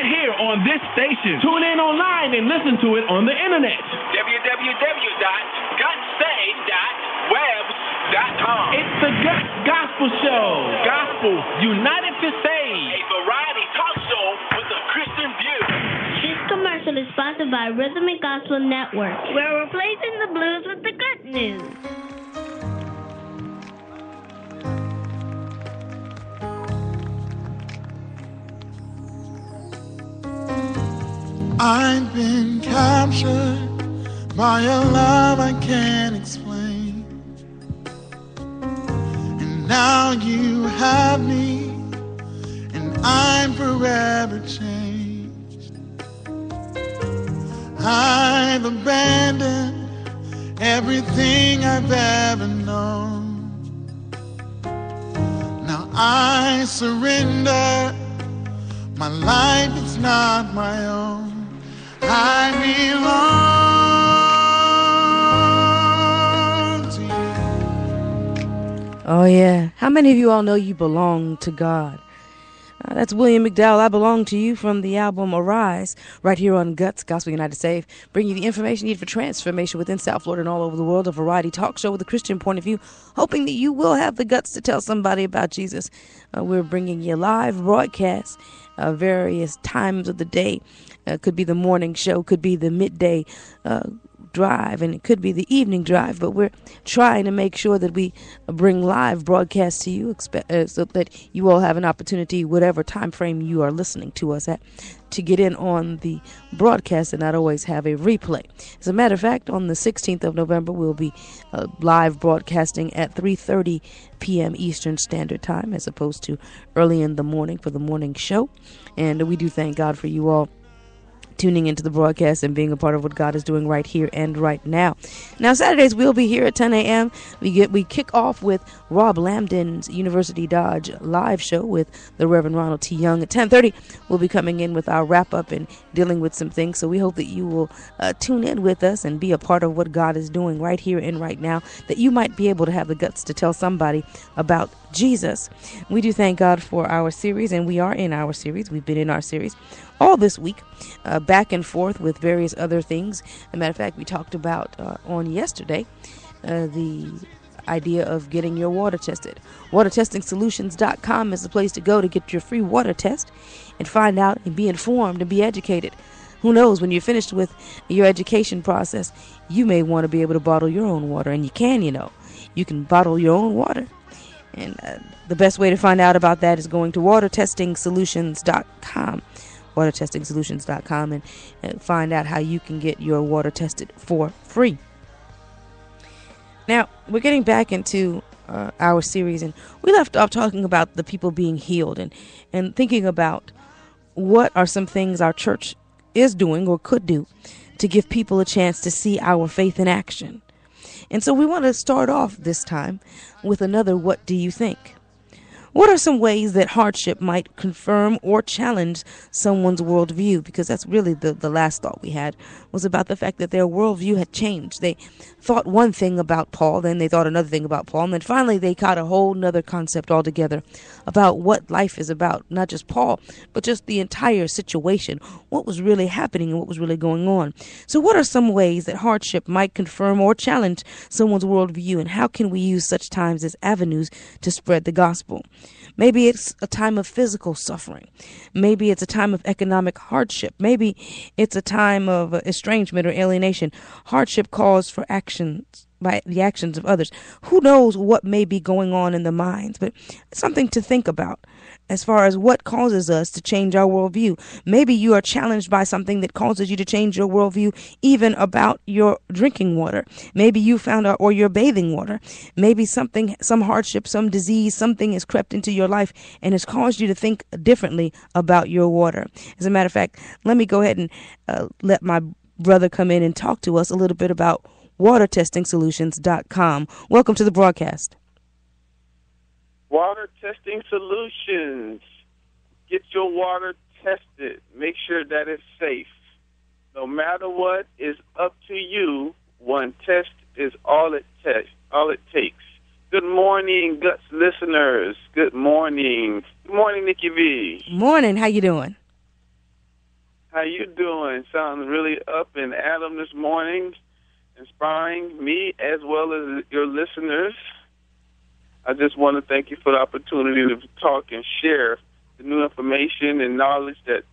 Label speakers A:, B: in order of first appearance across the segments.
A: here on this station. Tune in online and listen to it on the internet.
B: www.gotsaved.webs.com.
A: It's the Guts Gospel Show. Gospel United to Save.
B: A variety talk show with a Christian view.
C: This commercial is sponsored by Rhythmic Gospel Network, where we're replacing the blues with the good news.
D: I've been captured by a love I can't explain, and now you have me, and I'm forever changed. I've abandoned everything I've ever known. Now I surrender. My life is not my own. I belong to you.
E: Oh, yeah. How many of you all know you belong to God? That's William McDowell, I Belong to You, from the album Arise, right here on Guts, Gospel United Save, bringing you the information needed for transformation within South Florida and all over the world, a variety talk show with a Christian point of view, hoping that you will have the guts to tell somebody about Jesus. We're bringing you live broadcasts, various times of the day. Could be the morning show, could be the midday drive, and it could be the evening drive, but we're trying to make sure that we bring live broadcasts to you so that you all have an opportunity, whatever time frame you are listening to us at, to get in on the broadcast and not always have a replay. As a matter of fact, on the 16th of November, we'll be live broadcasting at 3:30 p.m. Eastern Standard Time, as opposed to early in the morning for the morning show. And we do thank God for you all tuning into the broadcast and being a part of what God is doing right here and right now. Now, Saturdays we'll be here at 10 a.m. We kick off with Rob Lambden's University Dodge live show with the Reverend Ronald T. Young. At 10:30, we'll be coming in with our wrap-up and dealing with some things. So we hope that you will tune in with us and be a part of what God is doing right here and right now, that you might be able to have the guts to tell somebody about Jesus. We do thank God for our series, and we are in our series. We've been in our series all this week, back and forth with various other things. As a matter of fact, we talked about on yesterday the idea of getting your water tested. WaterTestingSolutions.com is the place to go to get your free water test and find out and be informed and be educated. Who knows, when you're finished with your education process, you may want to be able to bottle your own water, and you can, you can bottle your own water. And the best way to find out about that is going to WaterTestingSolutions.com. WaterTestingSolutions.com, and find out how you can get your water tested for free. Now, we're getting back into our series, and we left off talking about the people being healed and thinking about what are some things our church is doing or could do to give people a chance to see our faith in action. And so we want to start off this time with another What Do You Think? What are some ways that hardship might confirm or challenge someone's worldview? Because that's really the last thought we had, was about the fact that their worldview had changed. They thought one thing about Paul, then they thought another thing about Paul, and then finally they got a whole nother concept altogether about what life is about. Not just Paul, but just the entire situation, what was really happening and what was really going on. So what are some ways that hardship might confirm or challenge someone's worldview, and how can we use such times as avenues to spread the gospel? Maybe it's a time of physical suffering. Maybe it's a time of economic hardship. Maybe it's a time of estrangement or alienation. Hardship calls for actions by the actions of others. Who knows what may be going on in the minds, but it's something to think about as far as what causes us to change our worldview. Maybe you are challenged by something that causes you to change your worldview, even about your drinking water. Maybe you found out, or your bathing water. Maybe something, some hardship, some disease, something has crept into your life and has caused you to think differently about your water. As a matter of fact, let me go ahead and let my brother come in and talk to us a little bit about WaterTestingSolutions.com. Welcome to the broadcast.
F: Water Testing Solutions. Get your water tested. Make sure that it's safe. No matter what, it's up to you. One test is all it takes. Good morning, Guts listeners. Good morning. Good morning, Nikki V.
E: Morning. How you doing?
F: How you doing? Sounding really up and at 'em this morning, inspiring me as well as your listeners. I just want to thank you for the opportunity to talk and share the new information and knowledge that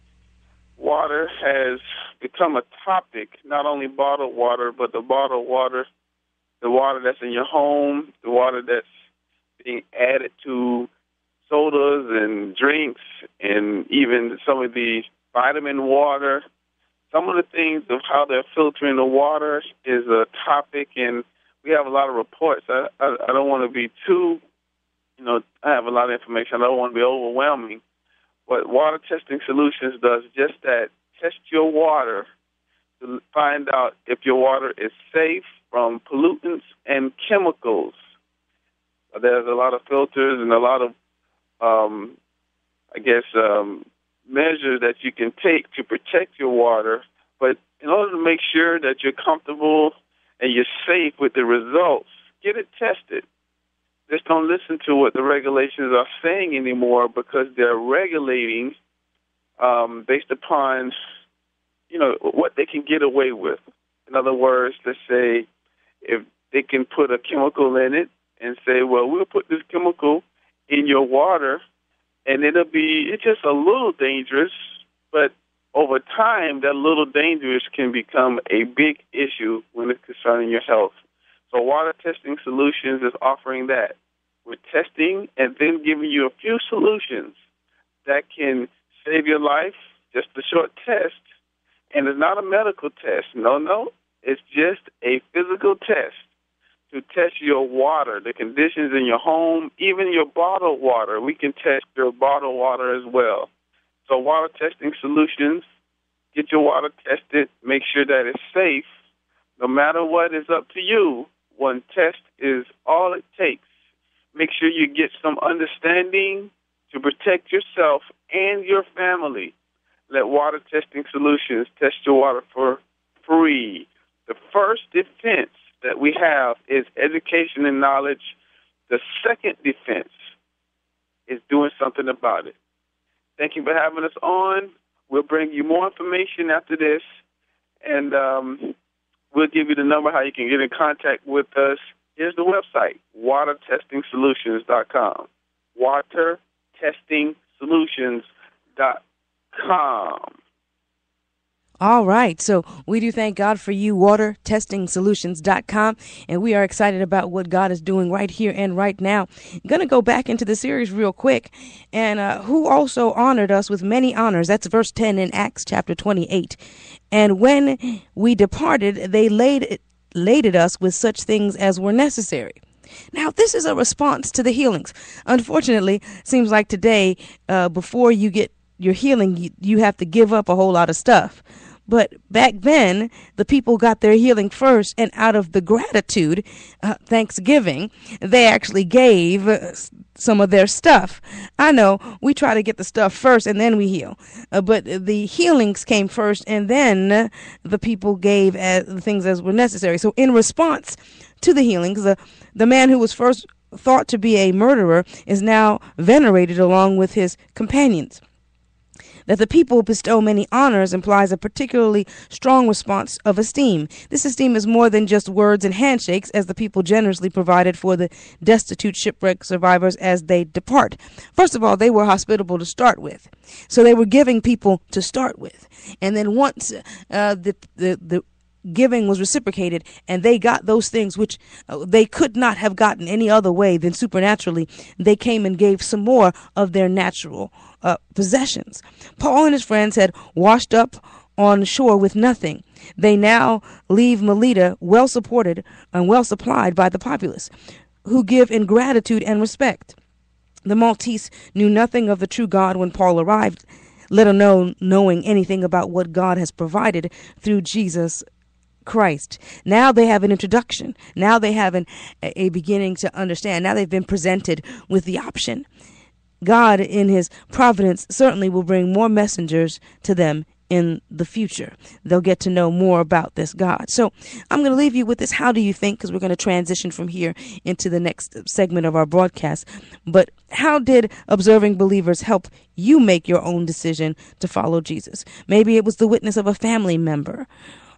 F: water has become a topic, not only bottled water, but the bottled water, the water that's in your home, the water that's being added to sodas and drinks, and even some of the vitamin water. Some of the things of how they're filtering the water is a topic, and we have a lot of reports. I don't want to be too, I have a lot of information. I don't want to be overwhelming. But Water Testing Solutions does just that. Test your water to find out if your water is safe from pollutants and chemicals. There's a lot of filters and a lot of, measures that you can take to protect your water. But in order to make sure that you're comfortable and you're safe with the results, get it tested. Just don't listen to what the regulations are saying anymore, because they're regulating based upon, what they can get away with. In other words, let's say if they can put a chemical in it and say, well, we'll put this chemical in your water, and it's just a little dangerous, but over time, that little dangerous can become a big issue when it's concerning your health. So Water Testing Solutions is offering that. We're testing and then giving you a few solutions that can save your life, just a short test. And it's not a medical test. No. It's just a physical test to test your water, the conditions in your home, even your bottled water. We can test your bottled water as well. So Water Testing Solutions, get your water tested, make sure that it's safe. No matter what, is up to you. One test is all it takes. Make sure you get some understanding to protect yourself and your family. Let Water Testing Solutions test your water for free. The first defense that we have is education and knowledge. The second defense is doing something about it. Thank you for having us on. We'll bring you more information after this, and we'll give you the number how you can get in contact with us. Here's the website, watertestingsolutions.com. watertestingsolutions.com.
E: All right. So we do thank God for you, watertestingsolutions.com. And we are excited about what God is doing right here and right now. I'm going to go back into the series real quick. And who also honored us with many honors. That's verse 10 in Acts chapter 28. And when we departed, they laded us with such things as were necessary. Now, this is a response to the healings. Unfortunately, seems like today, before you get your healing, you have to give up a whole lot of stuff. But back then, the people got their healing first, and out of the gratitude, thanksgiving, they actually gave some of their stuff. I know we try to get the stuff first and then we heal, but the healings came first, and then the people gave the things as were necessary. So in response to the healings, the man who was first thought to be a murderer is now venerated along with his companions. That the people bestow many honors implies a particularly strong response of esteem. This esteem is more than just words and handshakes, as the people generously provided for the destitute shipwreck survivors as they depart. First of all, they were hospitable to start with. So they were giving people to start with. And then once the giving was reciprocated and they got those things which they could not have gotten any other way than supernaturally, they came and gave some more of their natural possessions. Paul and his friends had washed up on shore with nothing. They now leave Melita well supported and well supplied by the populace, who give in gratitude and respect. The Maltese knew nothing of the true God when Paul arrived, let alone knowing anything about what God has provided through Jesus Christ. Now they have an introduction. Now they have a beginning to understand. Now they've been presented with the option. God, in his providence, certainly will bring more messengers to them in the future. They'll get to know more about this God. So I'm going to leave you with this. How do you think? Because we're going to transition from here into the next segment of our broadcast. But how did observing believers help you make your own decision to follow Jesus? Maybe it was the witness of a family member.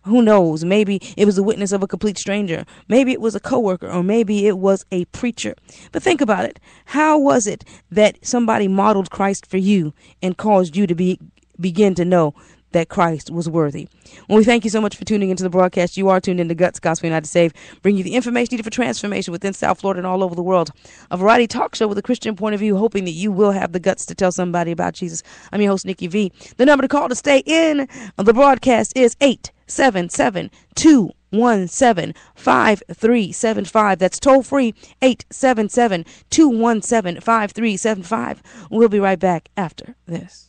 E: Who knows? Maybe it was the witness of a complete stranger. Maybe it was a coworker, or maybe it was a preacher. But think about it. How was it that somebody modeled Christ for you and caused you to begin to know that Christ was worthy? Well, we thank you so much for tuning into the broadcast. You are tuned into Guts, Gospel United Save, bringing you the information needed for transformation within South Florida and all over the world. A variety talk show with a Christian point of view, hoping that you will have the guts to tell somebody about Jesus. I'm your host, Nikki V. The number to call to stay in the broadcast is 877-217-5375. That's toll free, 877-217-5375. We'll be right back after this.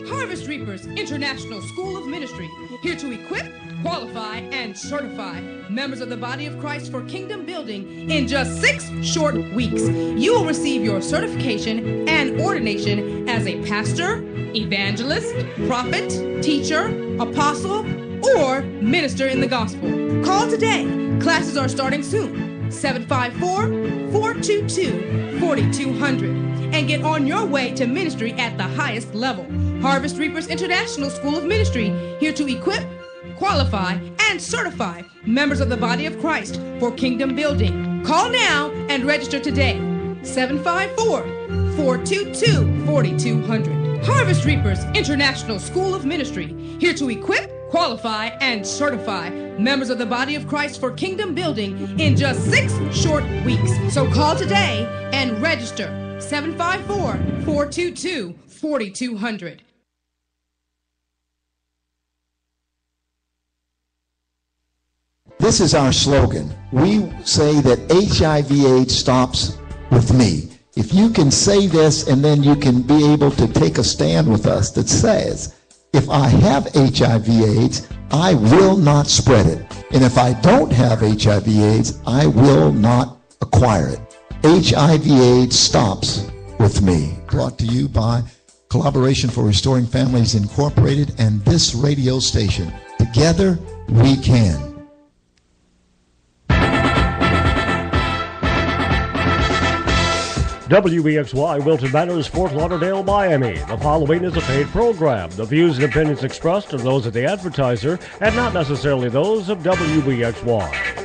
G: Harvest Reapers International School of Ministry, here to equip, qualify, and certify members of the body of Christ for kingdom building in just 6 short weeks. You will receive your certification and ordination as a pastor, evangelist, prophet, teacher, apostle, or minister in the gospel. Call today. Classes are starting soon. 754-422-4200. And get on your way to ministry at the highest level. Harvest Reapers International School of Ministry, here to equip, qualify, and certify members of the body of Christ for kingdom building. Call now and register today. 754-422-4200. Harvest Reapers International School of Ministry, here to equip, qualify, and certify members of the body of Christ for kingdom building in just 6 short weeks. So call today and register. 754-422-4200.
H: This is our slogan. We say that HIV/AIDS stops with me. If you can say this, and then you can be able to take a stand with us that says, if I have HIV/AIDS, I will not spread it. And if I don't have HIV/AIDS, I will not acquire it. HIV/AIDS stops with me. Brought to you by Collaboration for Restoring Families Incorporated and this radio station. Together, we can.
I: WBXY Wilton Manors, Fort Lauderdale, Miami. The following is a paid program. The views and opinions expressed are those of the advertiser and not necessarily those of WBXY.